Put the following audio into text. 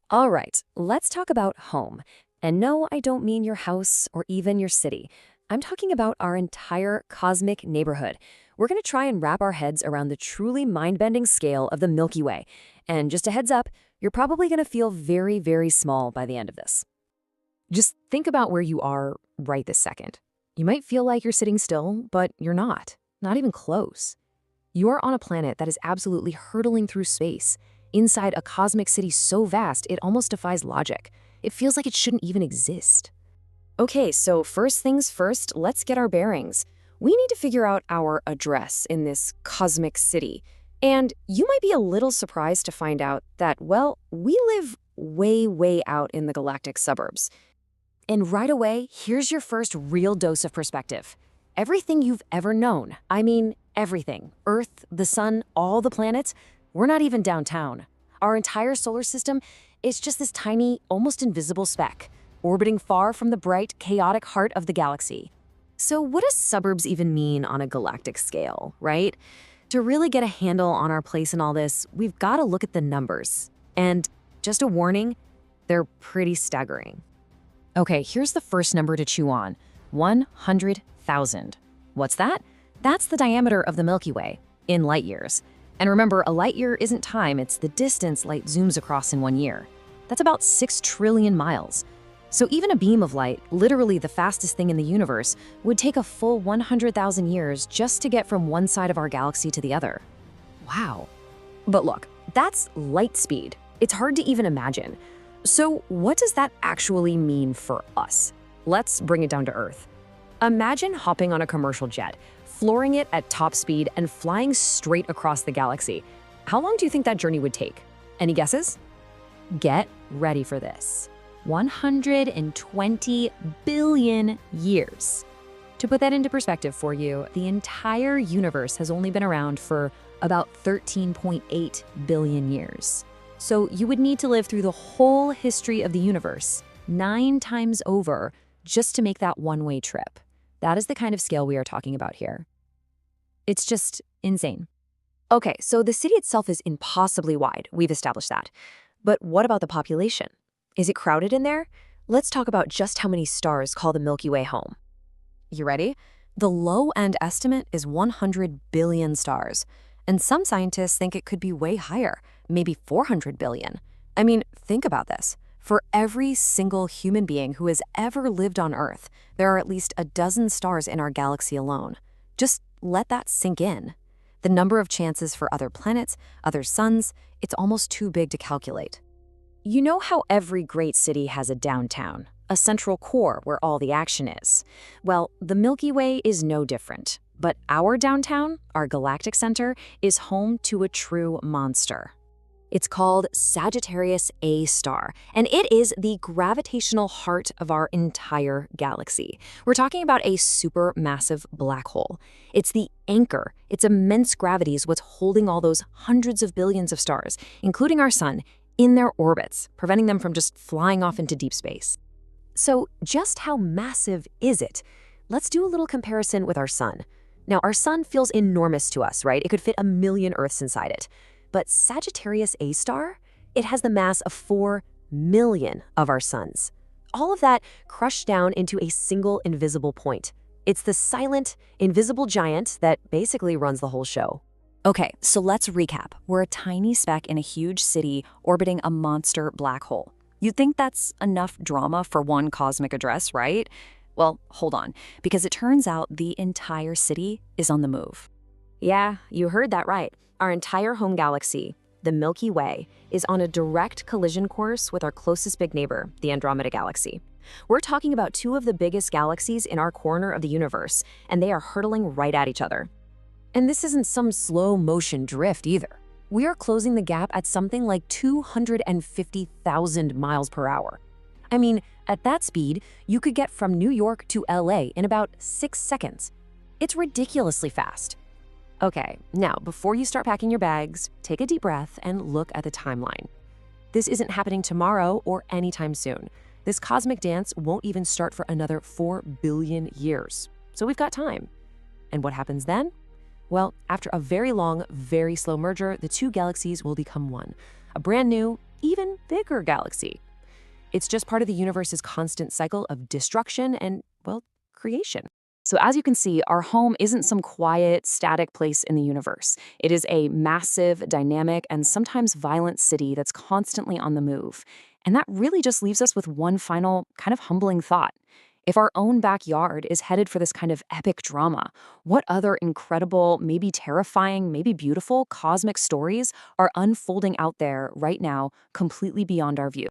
All right, let's talk about home. And no, I don't mean your house or even your city. I'm talking about our entire cosmic neighborhood. We're going to try and wrap our heads around the truly mind-bending scale of the Milky Way. And just a heads up, you're probably going to feel very, very small by the end of this. Just think about where you are right this second. You might feel like you're sitting still, but you're not even close. You're on a planet that is absolutely hurtling through space, inside a cosmic city so vast it almost defies logic. It feels like it shouldn't even exist. Okay, so first things first, let's get our bearings. We need to figure out our address in this cosmic city. And you might be a little surprised to find out that, well, we live way, way out in the galactic suburbs. And right away, here's your first real dose of perspective. Everything you've ever known, I mean everything, Earth, the sun, all the planets, we're not even downtown. Our entire solar system is just this tiny, almost invisible speck, orbiting far from the bright, chaotic heart of the galaxy. So what does suburbs even mean on a galactic scale, right? To really get a handle on our place in all this, we've got to look at the numbers. And just a warning, they're pretty staggering. Okay, here's the first number to chew on, 100,000. What's that? That's the diameter of the Milky Way, in light years. And remember, a light year isn't time, it's the distance light zooms across in 1 year. That's about 6 trillion miles. So even a beam of light, literally the fastest thing in the universe, would take a full 100,000 years just to get from one side of our galaxy to the other. Wow. But look, that's light speed. It's hard to even imagine. So what does that actually mean for us? Let's bring it down to Earth. Imagine hopping on a commercial jet, flooring it at top speed and flying straight across the galaxy. How long do you think that journey would take? Any guesses? Get ready for this. 120 billion years. To put that into perspective for you, the entire universe has only been around for about 13.8 billion years. So you would need to live through the whole history of the universe 9 times over just to make that one-way trip. That is the kind of scale we are talking about here. It's just insane. Okay, so the city itself is impossibly wide. We've established that. But what about the population? Is it crowded in there? Let's talk about just how many stars call the Milky Way home. You ready? The low-end estimate is 100 billion stars. And some scientists think it could be way higher, maybe 400 billion. I mean, think about this. For every single human being who has ever lived on Earth, there are at least a dozen stars in our galaxy alone. Just let that sink in. The number of chances for other planets, other suns, it's almost too big to calculate. You know how every great city has a downtown, a central core where all the action is? Well, the Milky Way is no different. But our downtown, our galactic center, is home to a true monster. It's called Sagittarius A star, and it is the gravitational heart of our entire galaxy. We're talking about a supermassive black hole. It's the anchor. Its immense gravity is what's holding all those hundreds of billions of stars, including our sun, in their orbits, preventing them from just flying off into deep space. So just how massive is it? Let's do a little comparison with our sun. Now, our sun feels enormous to us, right? It could fit 1 million Earths inside it. But Sagittarius A star, it has the mass of 4 million of our suns. All of that crushed down into a single invisible point. It's the silent, invisible giant that basically runs the whole show. Okay, so let's recap. We're a tiny speck in a huge city orbiting a monster black hole. You'd think that's enough drama for one cosmic address, right? Well, hold on, because it turns out the entire city is on the move. Yeah, you heard that right. Our entire home galaxy, the Milky Way, is on a direct collision course with our closest big neighbor, the Andromeda Galaxy. We're talking about 2 of the biggest galaxies in our corner of the universe, and they are hurtling right at each other. And this isn't some slow-motion drift either. We are closing the gap at something like 250,000 miles per hour. I mean, at that speed, you could get from New York to LA in about 6 seconds. It's ridiculously fast. Okay, now before you start packing your bags, take a deep breath and look at the timeline. This isn't happening tomorrow or anytime soon. This cosmic dance won't even start for another 4 billion years. So we've got time. And what happens then? Well, after a very long, very slow merger, the 2 galaxies will become one. A brand new, even bigger galaxy. It's just part of the universe's constant cycle of destruction and, well, creation. So as you can see, our home isn't some quiet, static place in the universe. It is a massive, dynamic, and sometimes violent city that's constantly on the move. And that really just leaves us with one final, kind of humbling thought. If our own backyard is headed for this kind of epic drama, what other incredible, maybe terrifying, maybe beautiful cosmic stories are unfolding out there right now, completely beyond our view?